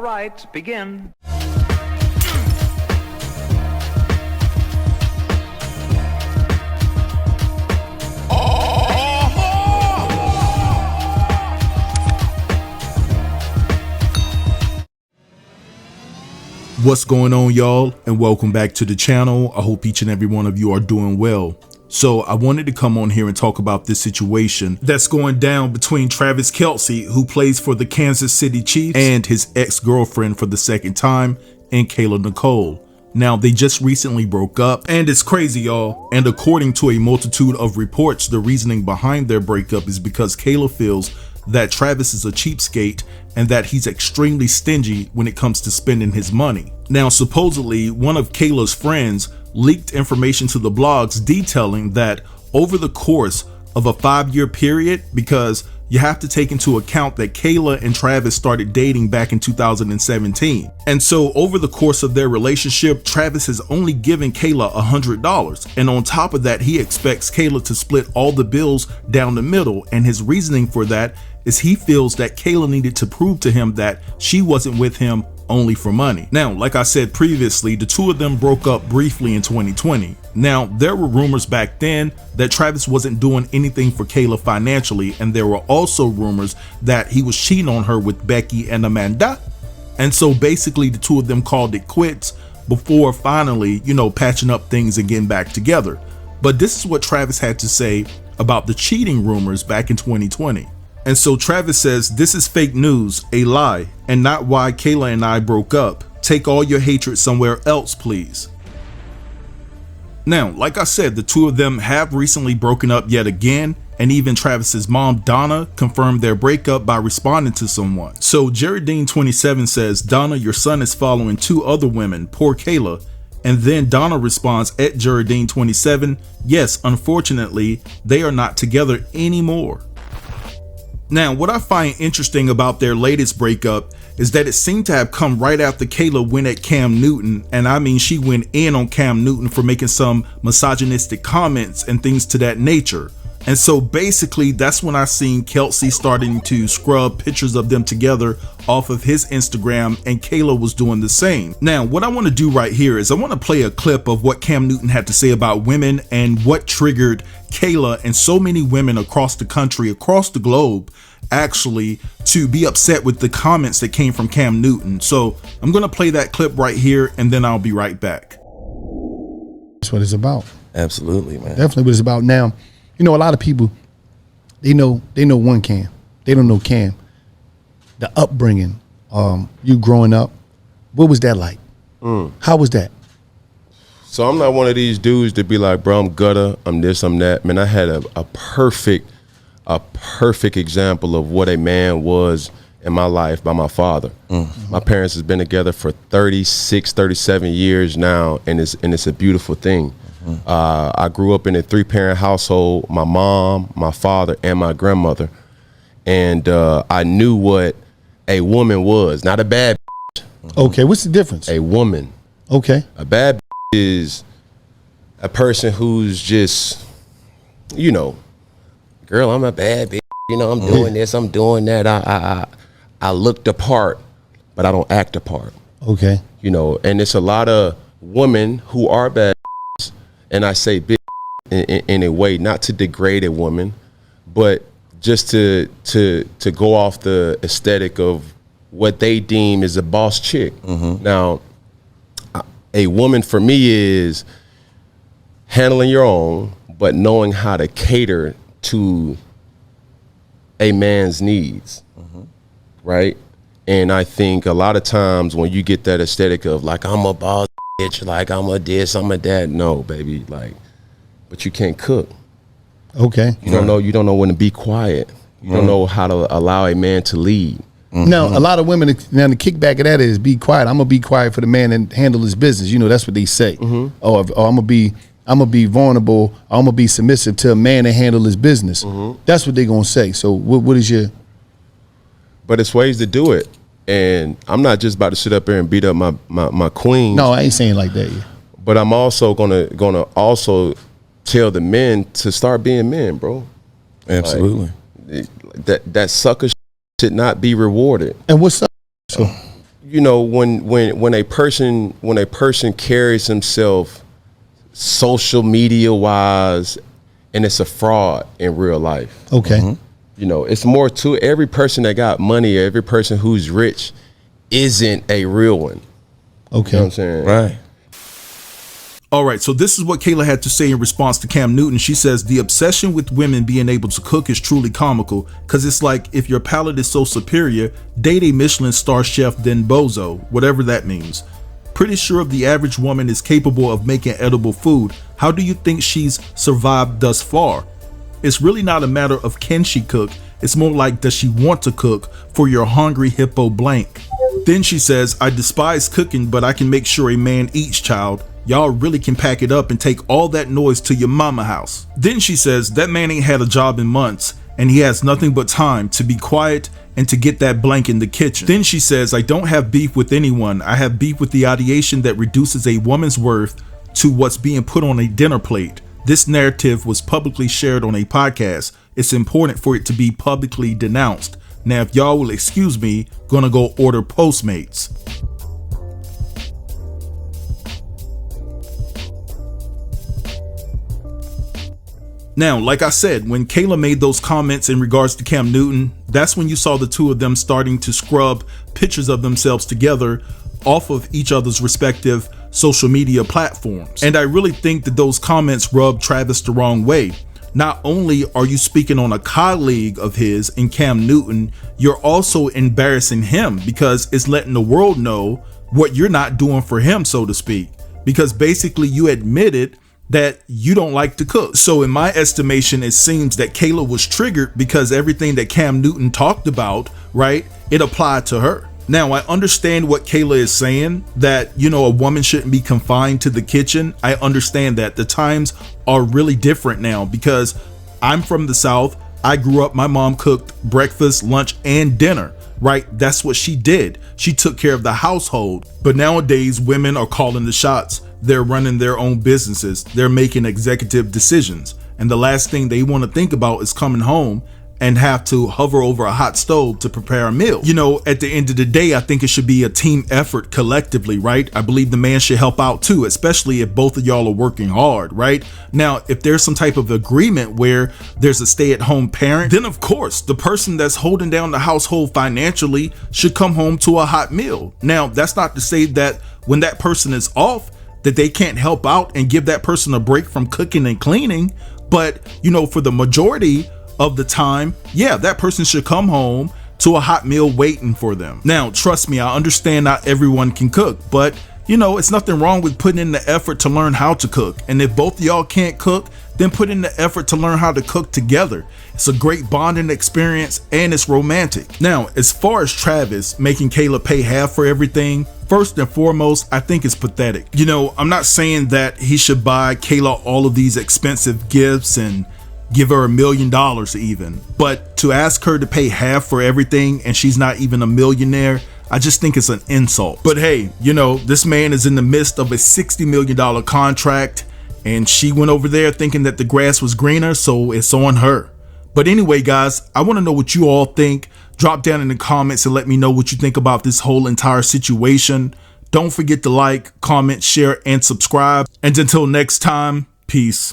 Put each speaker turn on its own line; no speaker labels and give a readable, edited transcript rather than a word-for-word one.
All right, begin.
What's going on, y'all, and welcome back to the channel. I hope each and every one of you are doing well. So I wanted to come on here and talk about this situation that's going down between Travis Kelce, who plays for the Kansas City Chiefs, and his ex-girlfriend for the second time, and Kayla Nicole. Now, they just recently broke up, and it's crazy, y'all. And according to a multitude of reports, the reasoning behind their breakup is because Kayla feels that Travis is a cheapskate and that he's extremely stingy when it comes to spending his money. Now, supposedly, one of Kayla's friends leaked information to the blogs detailing that over the course of a 5-year period, because you have to take into account that Kayla and Travis started dating back in 2017. And so over the course of their relationship, Travis has only given Kayla $100. And on top of that, he expects Kayla to split all the bills down the middle. And his reasoning for that is he feels that Kayla needed to prove to him that she wasn't with him only for money. Now, like I said previously, the two of them broke up briefly in 2020. Now, there were rumors back then that Travis wasn't doing anything for Kayla financially, and there were also rumors that he was cheating on her with Becky and Amanda. And so basically the two of them called it quits before finally, patching up things and getting back together. But this is what Travis had to say about the cheating rumors back in 2020. And so Travis says, "This is fake news, a lie, and not why Kayla and I broke up. Take all your hatred somewhere else, please." Now, like I said, the two of them have recently broken up yet again, and even Travis's mom, Donna, confirmed their breakup by responding to someone. So Jaredine27 says, "Donna, your son is following 2 other women, poor Kayla." And then Donna responds at Jaredine27, "Yes, unfortunately, they are not together anymore." Now, what I find interesting about their latest breakup is that it seemed to have come right after Kayla went at Cam Newton, and I mean she went in on Cam Newton for making some misogynistic comments and things to that nature. And so basically that's when I seen Kelce starting to scrub pictures of them together off of his Instagram, and Kayla was doing the same. Now, what I want to do right here is I want to play a clip of what Cam Newton had to say about women and what triggered Kayla and so many women across the country, across the globe, actually to be upset with the comments that came from Cam Newton. So I'm going to play that clip right here, and then I'll be right back.
That's what it's about.
Absolutely, man.
Definitely what it's about. Now, a lot of people, they know one Cam. They don't know Cam. The upbringing, you growing up, what was that like? How was that?
So I'm not one of these dudes to be like, bro, I'm gutter, I'm this, I'm that. Man, I had a perfect example of what a man was in my life by my father. My parents has been together for 36, 37 years now, and it's a beautiful thing. I grew up in a 3-parent household, my mom, my father, and my grandmother. And I knew what a woman was, not a bad bitch.
Okay, what's the difference?
A woman.
Okay.
A bad bitch is a person who's just, girl, I'm a bad bitch. I'm doing this, I'm doing that. I look the part, but I don't act the part.
Okay.
And it's a lot of women who are bad bitches, and I say bitch in a way not to degrade a woman, but just to go off the aesthetic of what they deem is a boss chick. Now, a woman for me is handling your own, but knowing how to cater to a man's needs, right? And I think a lot of times when you get that aesthetic of like, I'm a boss bitch, like I'm a this, I'm a that, no, baby, like, but you can't cook.
Okay.
You don't know when to be quiet. You don't know how to allow a man to lead.
Now, a lot of women, now the kickback of that is be quiet. I'm gonna be quiet for the man and handle his business. That's what they say. Oh, I'm gonna be vulnerable. I'm gonna be submissive to a man and handle his business. That's what they're gonna say. So what is your?
But it's ways to do it, and I'm not just about to sit up here and beat up my queen.
No, I ain't saying like that. Yeah.
But I'm also gonna also tell the men to start being men, bro.
Absolutely.
Like, that sucker should not be rewarded.
And what's up? So
you know, when a person carries himself social media wise, and it's a fraud in real life.
Okay.
You know, it's more to every person that got money, every person who's rich isn't a real one.
Okay.
You know what I'm saying?
Right.
All right, so this is what Kayla had to say in response to Cam Newton. She says, the obsession with women being able to cook is truly comical, because it's like if your palate is so superior, date a Michelin star chef, then bozo, whatever that means. Pretty sure the average woman is capable of making edible food. How do you think she's survived thus far? It's really not a matter of can she cook, it's more like does she want to cook for your hungry hippo blank. Then she says, I despise cooking, but I can make sure a man eats, child. Y'all really can pack it up and take all that noise to your mama house. Then she says, that man ain't had a job in months and he has nothing but time to be quiet and to get that blank in the kitchen. Then she says, I don't have beef with anyone. I have beef with the ideation that reduces a woman's worth to what's being put on a dinner plate. This narrative was publicly shared on a podcast. It's important for it to be publicly denounced. Now, if y'all will excuse me, gonna go order Postmates. Now, like I said, when Kayla made those comments in regards to Cam Newton, that's when you saw the two of them starting to scrub pictures of themselves together off of each other's respective social media platforms. And I really think that those comments rubbed Travis the wrong way. Not only are you speaking on a colleague of his in Cam Newton, you're also embarrassing him because it's letting the world know what you're not doing for him, so to speak. Because basically you admitted that you don't like to cook. So in my estimation, it seems that Kayla was triggered because everything that Cam Newton talked about, right, it applied to her. Now, I understand what Kayla is saying, that, you know, a woman shouldn't be confined to the kitchen. I understand that. The times are really different now because I'm from the South. I grew up, my mom cooked breakfast, lunch, and dinner, right? That's what she did. She took care of the household. But nowadays, women are calling the shots. They're running their own businesses. They're making executive decisions. And the last thing they want to think about is coming home and have to hover over a hot stove to prepare a meal. You know, at the end of the day, I think it should be a team effort collectively, right? I believe the man should help out too, especially if both of y'all are working hard, right? Now, if there's some type of agreement where there's a stay-at-home parent, then of course, the person that's holding down the household financially should come home to a hot meal. Now, that's not to say that when that person is off, that they can't help out and give that person a break from cooking and cleaning. But, you know, for the majority of the time, yeah, that person should come home to a hot meal waiting for them. Now, trust me, I understand not everyone can cook, but you know, it's nothing wrong with putting in the effort to learn how to cook. And if both of y'all can't cook, then put in the effort to learn how to cook together. It's a great bonding experience and it's romantic. Now, as far as Travis making Kayla pay half for everything, first and foremost, I think it's pathetic. You know, I'm not saying that he should buy Kayla all of these expensive gifts and give her $1 million even, but to ask her to pay half for everything and she's not even a millionaire, I just think it's an insult. But hey, you know, this man is in the midst of a $60 million contract and she went over there thinking that the grass was greener, so it's on her. But anyway, guys, I want to know what you all think. Drop down in the comments and let me know what you think about this whole entire situation. Don't forget to like, comment, share, and subscribe. And until next time, peace.